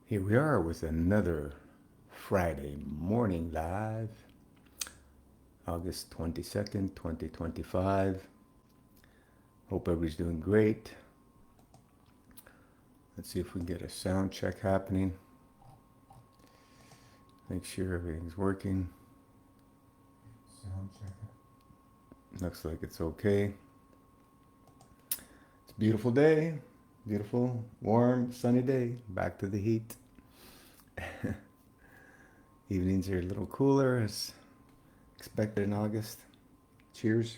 Here we are with another Friday morning live, August 22nd, 2025. Hope everybody's doing great. Let's see if we can get a sound check happening. Make sure everything's working. Sound check. Looks like it's okay. It's a beautiful day. Beautiful, warm, sunny day. Back to the heat. Evenings are a little cooler as expected in August. Cheers.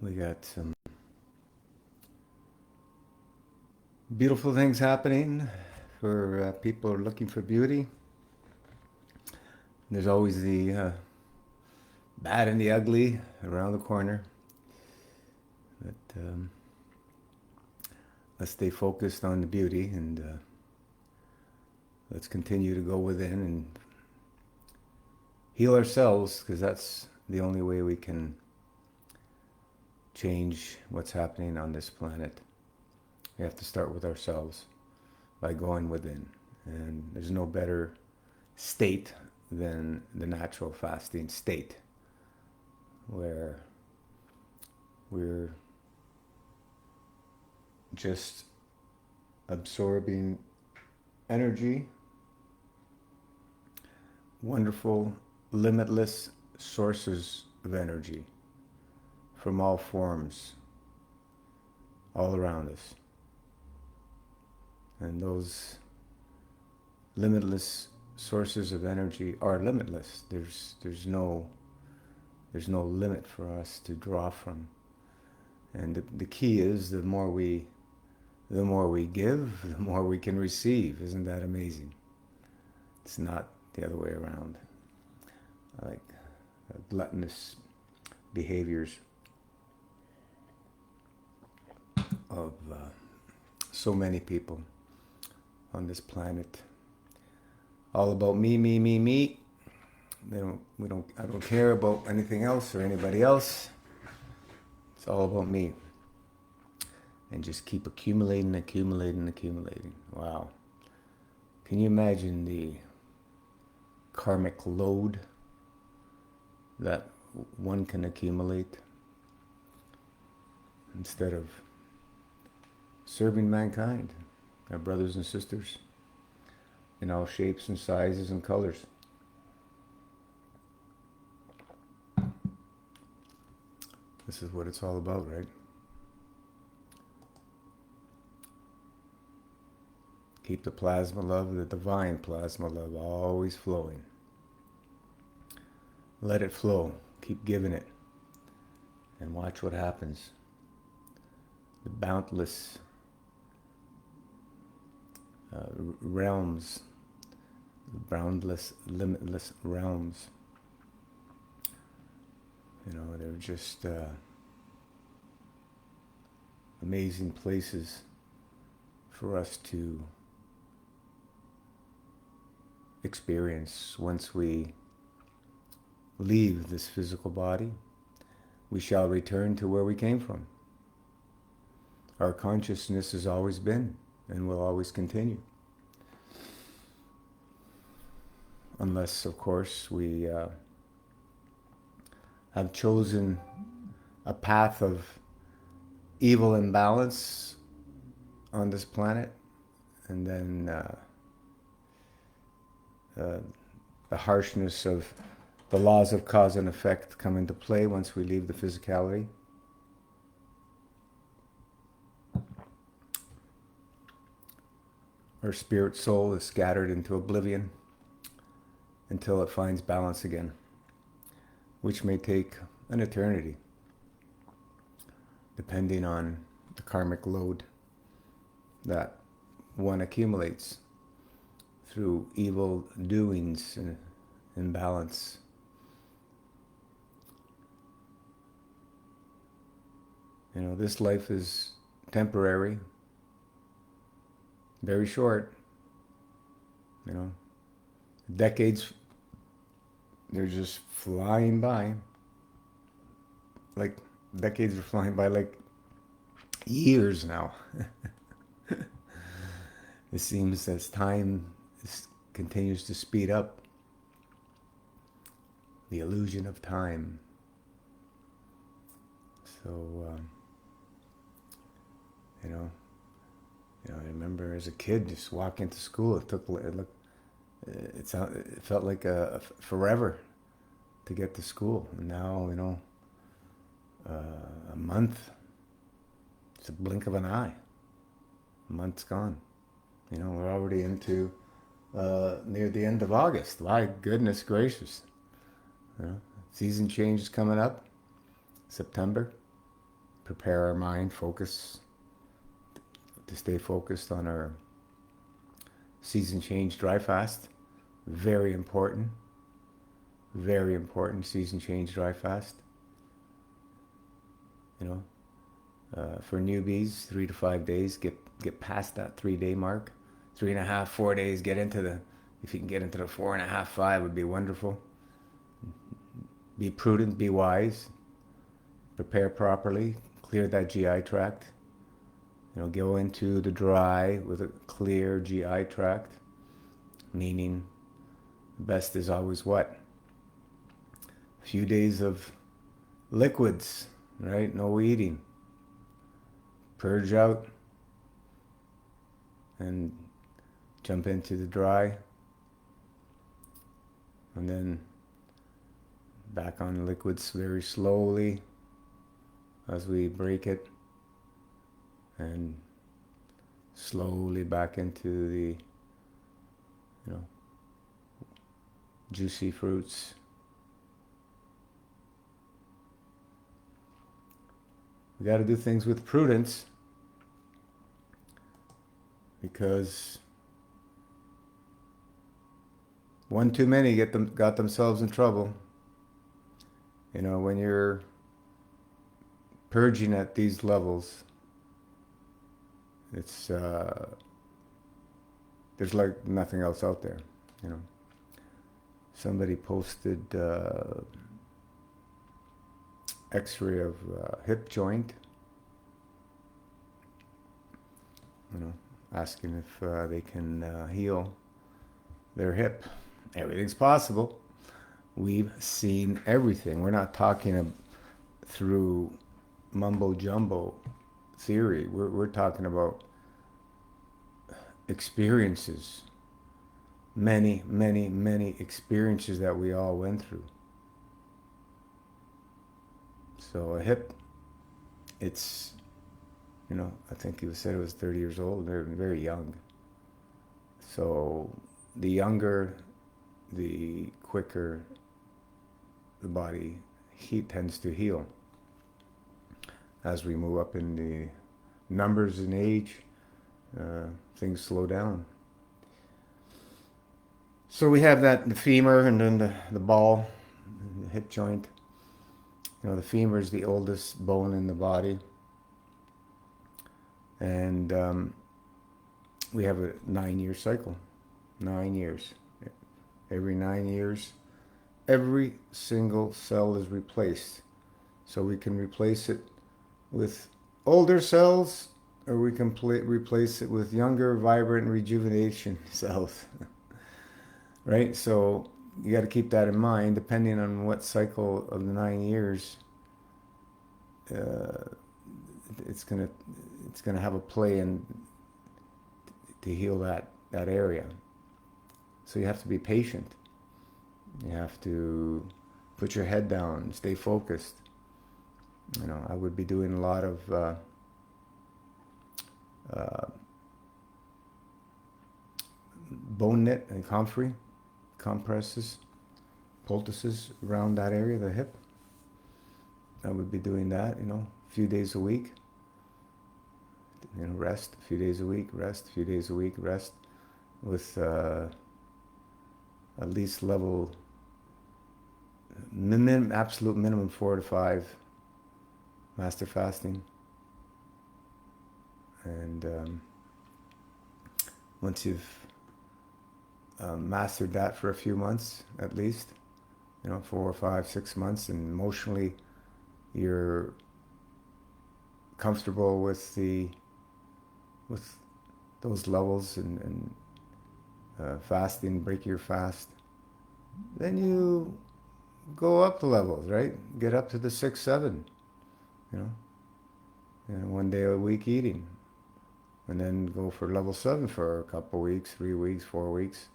We got some beautiful things happening for people who are looking for beauty. There's always the bad and the ugly around the corner. But let's stay focused on the beauty and let's continue to go within and heal ourselves, because that's the only way we can change what's happening on this planet. We have to start with ourselves by going within. And there's no better state than the natural fasting state, where we're just absorbing energy, wonderful, limitless sources of energy from all forms, all around us. And those limitless sources of energy are limitless. There's no limit for us to draw from. And the key is the more we give, the more we can receive. Isn't that amazing? It's not the other way around. Like gluttonous behaviors of so many people on this planet. All about me, me, me, me. I don't care about anything else or anybody else. It's all about me. And just keep accumulating, accumulating, accumulating. Wow. Can you imagine the karmic load that one can accumulate instead of serving mankind, our brothers and sisters, in all shapes and sizes and colors? This is what it's all about, right? Keep the plasma love, the divine plasma love, always flowing. Let it flow. Keep giving it. And watch what happens. The boundless realms, the boundless, limitless realms. You know, they're just amazing places for us to experience. Once we leave this physical body, we shall return to where we came from. Our consciousness has always been and will always continue. Unless, of course, we have chosen a path of evil imbalance on this planet, and then the harshness of the laws of cause and effect come into play once we leave the physicality. Our spirit soul is scattered into oblivion until it finds balance again, which may take an eternity, depending on the karmic load that one accumulates through evil doings and imbalance. You know, this life is temporary, very short. You know, decades, they're just flying by like Decades are flying by like years now. It seems as time continues to speed up, the illusion of time. So, you know, I remember as a kid just walking to school. It felt like a forever to get to school. And now, a month, it's a blink of an eye. A month's gone. We're already into near the end of August. My goodness gracious. Season change is coming up. September. Prepare our mind, focus, to stay focused on our season change dry fast. Very important. Very important season change dry fast. For newbies, 3 to 5 days, get past that 3-day mark. 3.5, 4 days, if you can get into the 4.5, 5 would be wonderful. Be prudent, be wise, prepare properly, clear that GI tract. Go into the dry with a clear GI tract, meaning best is always what? A few days of liquids, right? No eating. Purge out and jump into the dry, and then back on liquids very slowly as we break it, and slowly back into the juicy fruits. We got to do things with prudence, because one too many got themselves in trouble. When you're purging at these levels, it's there's like nothing else out there. Somebody posted X-ray of hip joint. Asking if they can heal their hip. Everything's possible. We've seen everything. We're not talking through mumbo jumbo theory. We're talking about experiences. Many, many, many experiences that we all went through. So a hip, it's, I think you said it was 30 years old. They're very young. So the younger, the quicker the body tends to heal. As we move up in the numbers in age, things slow down. So we have the femur, and then the ball, the hip joint. The femur is the oldest bone in the body. And we have a 9-year cycle. 9 years. Every 9 years, every single cell is replaced. So we can replace it with older cells, or we can replace it with younger, vibrant rejuvenation cells. Right? So you got to keep that in mind, depending on what cycle of the 9 years it's gonna have a play in to heal that area. So you have to be patient. You have to put your head down, stay focused. I would be doing a lot of bone knit and comfrey, compresses, poultices around that area, the hip. I would be doing that, a few days a week. Rest a few days a week, rest a few days a week, rest, with at least level absolute minimum 4 to 5 master fasting. And once you've mastered that for a few months, at least, 4 or 5, 6 months, and emotionally you're comfortable with with those levels and fasting, break your fast, then you go up the levels, right? Get up to the 6, 7, you know, and 1 day a week eating, and then go for level 7 for a couple weeks, 3 weeks, 4 weeks,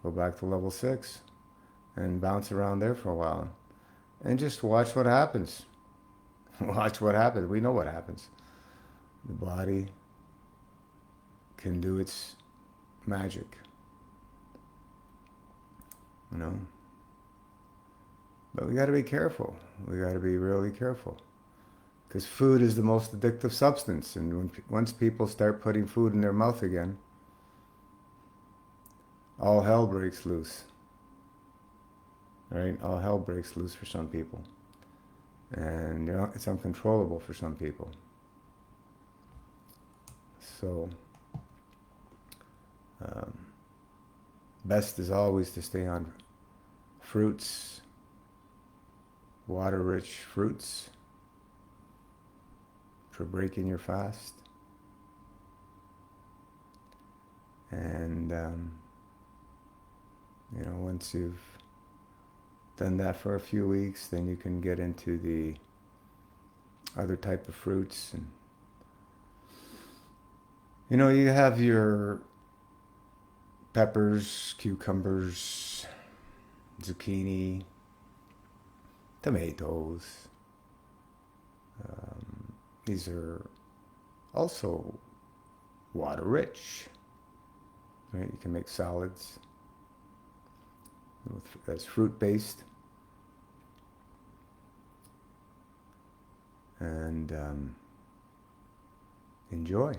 go back to level 6, and bounce around there for a while, and just watch what happens. Watch what happens. We know what happens. The body can do its magic, you know. But we got to be careful. We got to be really careful. Because food is the most addictive substance. And once people start putting food in their mouth again, all hell breaks loose. Right? All hell breaks loose for some people. And you know, it's uncontrollable for some people. So, best is always to stay on fruits, water-rich fruits, for breaking your fast. And, you know, once you've done that for a few weeks, then you can get into the other type of fruits. And, you know, you have your peppers, cucumbers, zucchini, tomatoes. These are also water rich, right? You can make salads that's fruit based, and enjoy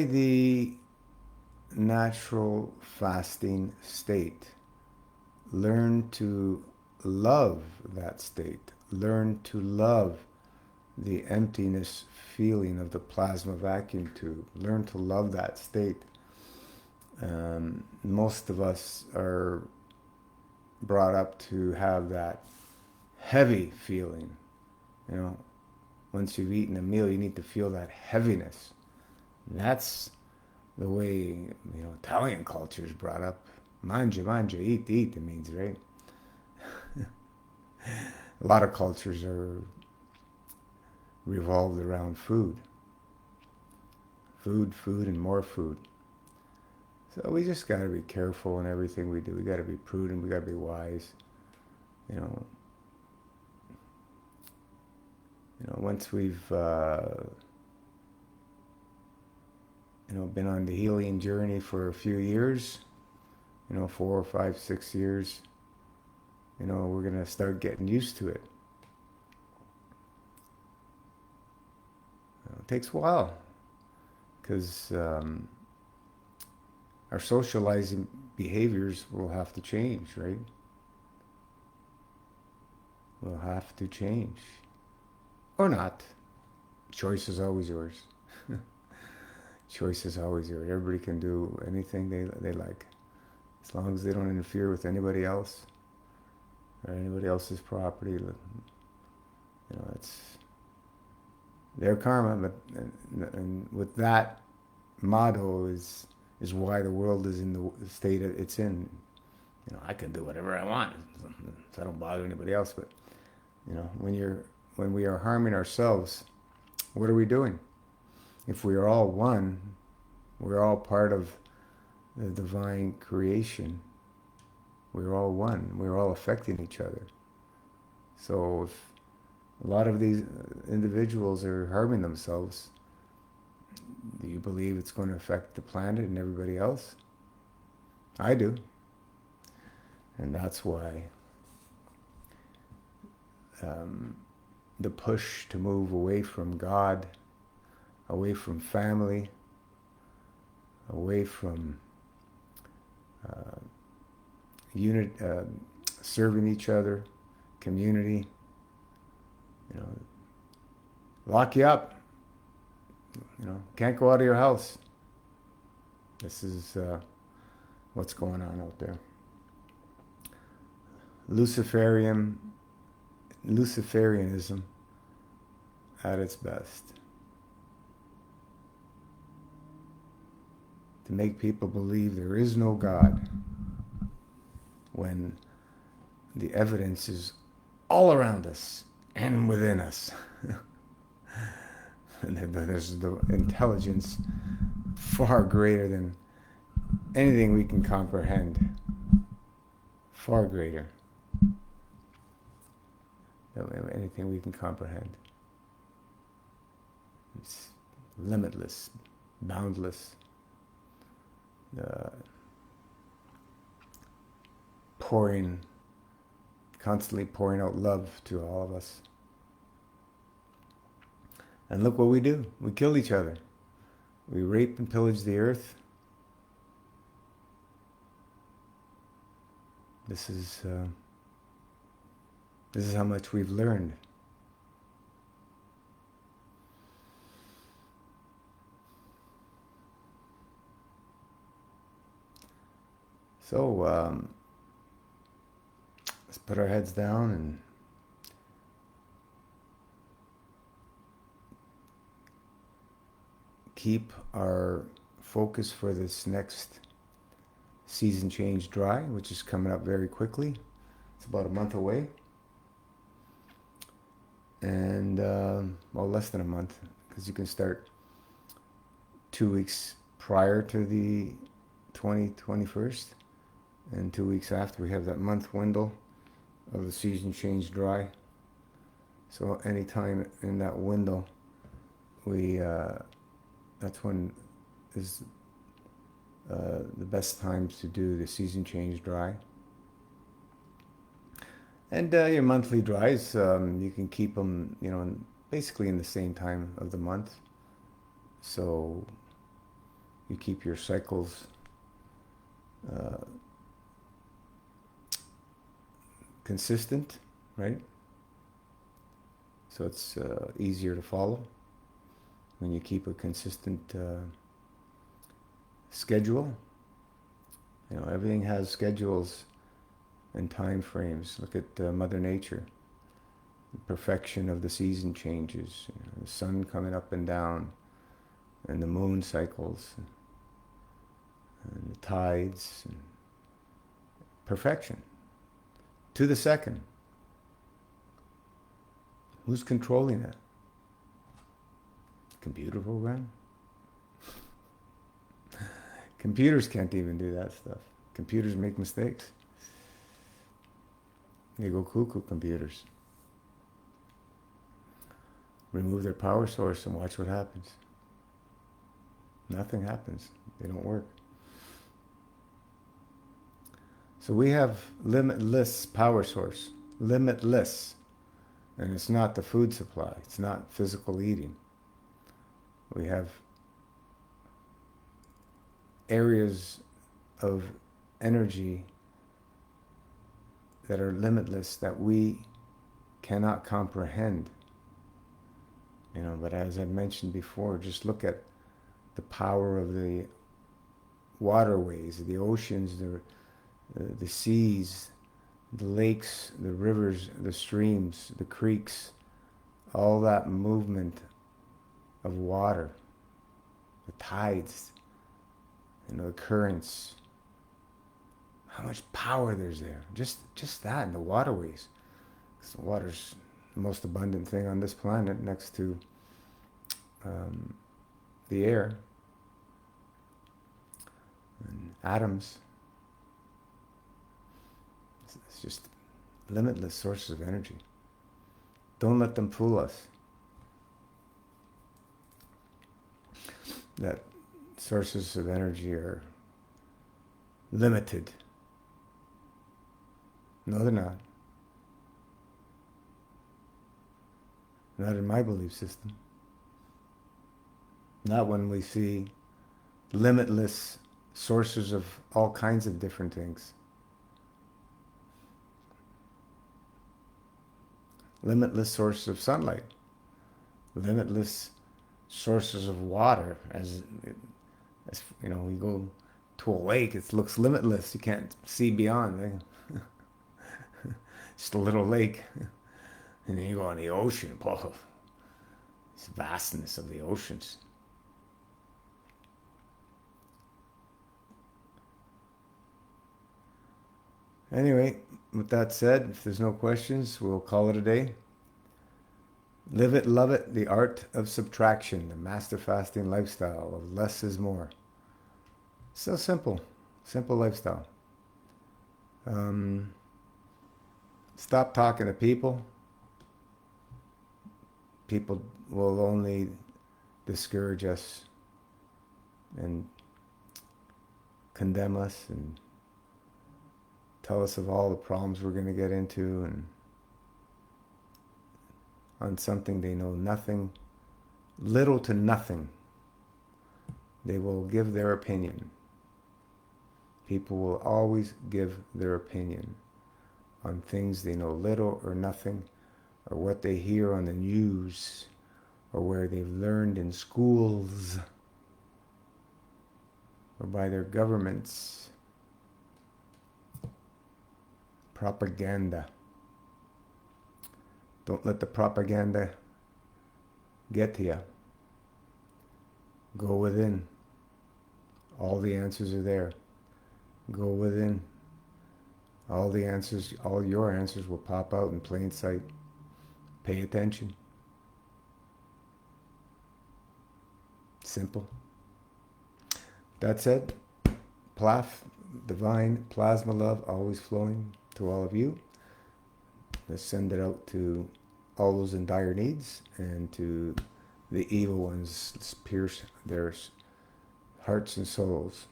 the natural fasting state. Learn to love that state. Learn to love the emptiness feeling of the plasma vacuum tube. Learn to love that state. Most of us are brought up to have that heavy feeling. You know, once you've eaten a meal, you need to feel that heaviness. And that's the way, you know, Italian culture is brought up. Mangia, mangia, eat, eat, it means, right? A lot of cultures are revolved around food. Food, food, and more food. So we just got to be careful in everything we do. We got to be prudent. We got to be wise. You know, once we've, been on the healing journey for a few years, 4, 5, 6 years, we're going to start getting used to it. It takes a while because our socializing behaviors will have to change, right? Will have to change. Or not. Choice is always yours. Choice is always yours. Everybody can do anything they like, as long as they don't interfere with anybody else or anybody else's property. It's their karma. But and with that motto is why the world is in the state it's in. I can do whatever I want, so I don't bother anybody else. But when we are harming ourselves, what are we doing? If we are all one, we're all part of the divine creation. We're all one. We're all affecting each other. So if a lot of these individuals are harming themselves, do you believe it's going to affect the planet and everybody else? I do. And that's why the push to move away from God, away from family, away from serving each other, community, lock you up. Can't go out of your house. This is what's going on out there. Luciferianism at its best. To make people believe there is no God when the evidence is all around us and within us. And there's the intelligence far greater than anything we can comprehend. Far greater than anything we can comprehend. It's limitless, boundless, constantly pouring out love to all of us. And look what we do. We kill each other. We rape and pillage the earth. This is how much we've learned. So let's put our heads down and keep our focus for this next season change dry, which is coming up very quickly. It's about a month away. And, well, less than a month, because you can start 2 weeks prior to the 21st, and 2 weeks after. We have that month window of the season change dry. So anytime in that window, that's when is the best times to do the season change dry. And your monthly dries, you can keep them, basically in the same time of the month. So you keep your cycles consistent, right? So it's easier to follow when you keep a consistent schedule. Everything has schedules and time frames. Look at Mother Nature. The perfection of the season changes. The sun coming up and down, and the moon cycles, and the tides. And perfection. To the second. Who's controlling that? Computer program? Computers can't even do that stuff. Computers make mistakes. They go cuckoo, computers. Remove their power source and watch what happens. Nothing happens. They don't work. So we have limitless power source. Limitless. And it's not the food supply. It's not physical eating. We have areas of energy that are limitless that we cannot comprehend. But as I mentioned before, just look at the power of the waterways, the oceans, the seas, the lakes, the rivers, the streams, the creeks, all that movement of water, the tides, the currents. How much power there's there. Just that in the waterways. The water's the most abundant thing on this planet next to the air and atoms. It's just limitless sources of energy. Don't let them fool us. That sources of energy are limited. No, they're not. Not in my belief system. Not when we see limitless sources of all kinds of different things. Limitless sources of sunlight. Limitless sources of water. As we go to a lake, it looks limitless. You can't see beyond. Just a little lake. And then you go on the ocean. Whoa. This vastness of the oceans. Anyway, with that said, if there's no questions, we'll call it a day. Live it, love it, the art of subtraction, the master fasting lifestyle of less is more. So simple lifestyle. Stop talking to people. People will only discourage us and condemn us and tell us of all the problems we're going to get into, and on something they know nothing, little to nothing. They will give their opinion. People will always give their opinion on things they know little or nothing, or what they hear on the news, or where they've learned in schools, or by their governments. Propaganda. Don't let the propaganda get to you. Go within. All the answers are there. Go within. All the answers, all your answers will pop out in plain sight. Pay attention. Simple. That said, Plaf, divine plasma love always flowing to all of you. Let's send it out to all those in dire needs, and to the evil ones. Let's pierce their hearts and souls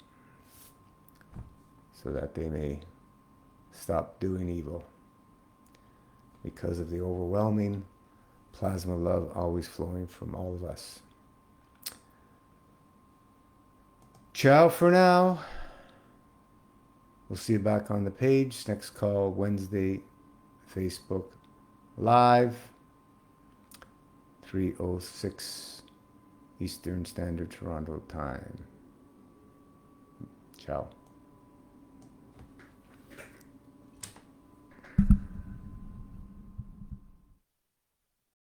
so that they may stop doing evil, because of the overwhelming plasma love always flowing from all of us. Ciao for now. We'll see you back on the page. Next call Wednesday, Facebook Live, 3:06 Eastern Standard Toronto Time. Ciao.